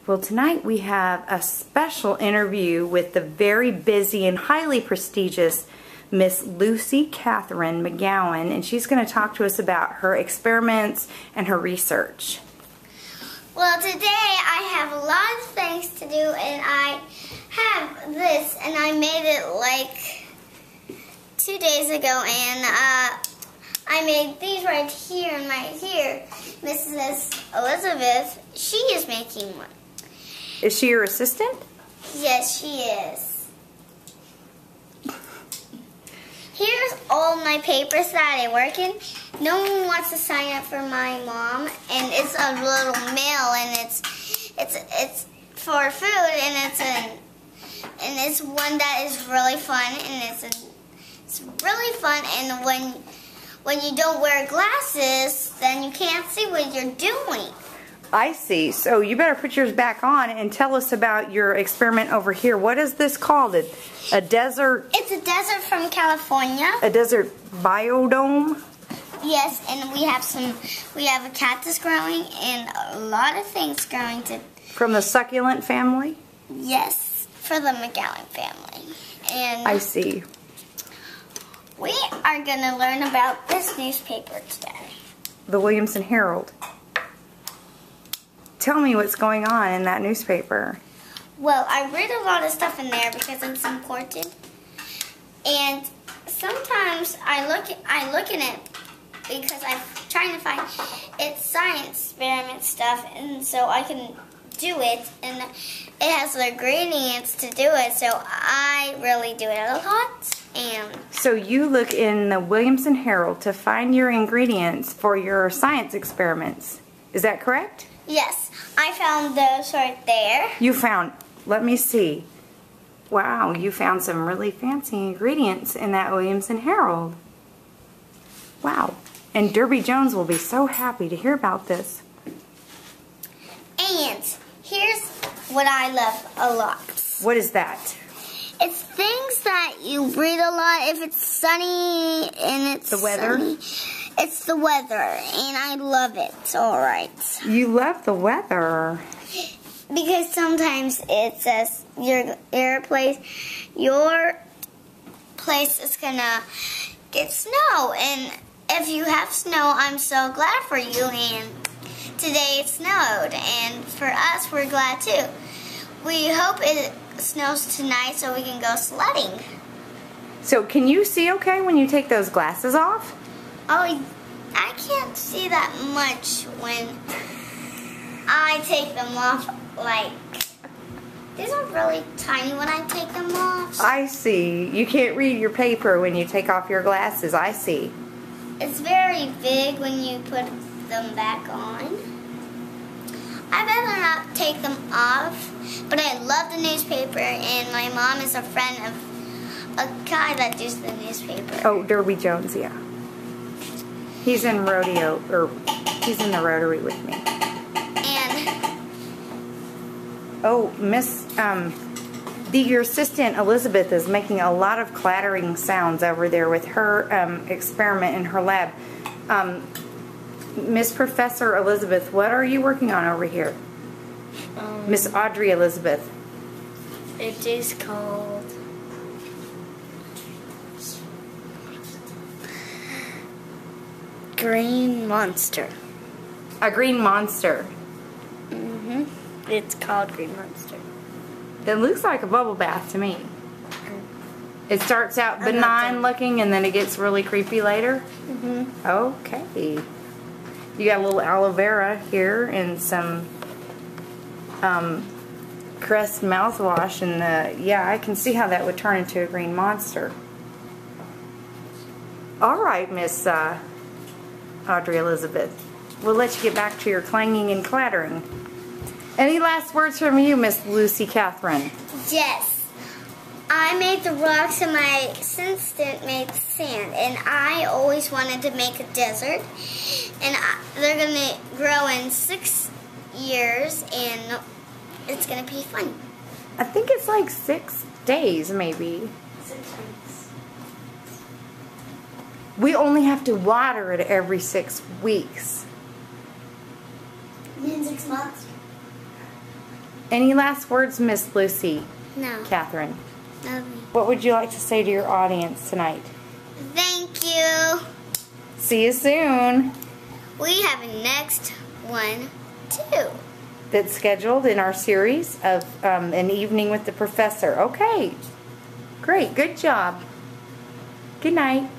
Well, tonight we have a special interview with the very busy and highly prestigious Miss Lucy Katherine McGowan, and she's going to talk to us about her experiments and her research. Well, today I have a lot of things to do, and I have this, and I made it like 2 days ago, and I made these right here and right here. Mrs. Elizabeth, she is making one. Is she your assistant? Yes, she is. Here's all my papers that I work in. No one wants to sign up for my mom, and it's a little mail, and it's for food, and it's one that is really fun, and it's really fun. And when you don't wear glasses, then you can't see what you're doing. I see. So you better put yours back on and tell us about your experiment over here. What is this called? A desert? It's a desert from California. A desert biodome? Yes, and we have a cactus growing and a lot of things growing too. From the succulent family? Yes, for the McGowan family. And I see. We are going to learn about this newspaper today. The Williamson Herald. Tell me what's going on in that newspaper. Well, I read a lot of stuff in there because it's important. And sometimes I look in it because I'm trying to find it's science experiment stuff, and so I can do it, and it has the ingredients to do it, so I really do it a lot. And so you look in the Williamson Herald to find your ingredients for your science experiments. Is that correct? Yes, I found those right there. You found, let me see. Wow, you found some really fancy ingredients in that Williamson Herald. Wow, and Derby Jones will be so happy to hear about this. And here's what I love a lot. What is that? It's things that you read a lot if it's sunny and it's the weather. Sunny. It's the weather, and I love it. All right. You love the weather. Because sometimes it says your place is gonna get snow, and if you have snow, I'm so glad for you. And today it snowed, and for us, we're glad too. We hope it snows tonight so we can go sledding. So can you see okay when you take those glasses off? Oh, I can't see that much when I take them off. Like, these are really tiny when I take them off. I see. You can't read your paper when you take off your glasses. I see. It's very big when you put them back on. I'd rather not take them off, but I love the newspaper, and my mom is a friend of a guy that does the newspaper. Oh, Derby Jones, yeah. He's in rodeo, or he's in the Rotary with me. And oh, your assistant Elizabeth is making a lot of clattering sounds over there with her experiment in her lab. Miss Professor Elizabeth, what are you working on over here? Miss Audrey Elizabeth. it is called Green Monster. A green monster. It's called Green Monster. It looks like a bubble bath to me. It starts out benign looking and then it gets really creepy later? Okay. You got a little aloe vera here and some Crest mouthwash, and yeah, I can see how that would turn into a green monster. Alright, Miss Audrey Elizabeth. We'll let you get back to your clanging and clattering. Any last words from you, Miss Lucy Katherine? Yes. I made the rocks and my assistant made the sand, and I always wanted to make a desert, and they're going to grow in 6 years, and it's going to be fun. I think it's like 6 days, maybe. 6 weeks. We only have to water it every 6 weeks. In 6 months? Any last words, Miss Lucy No. Katherine? Nothing. What would you like to say to your audience tonight? Thank you. See you soon. We have a next one, too. That's scheduled in our series of An Evening with the Professor. Okay. Great. Good job. Good night.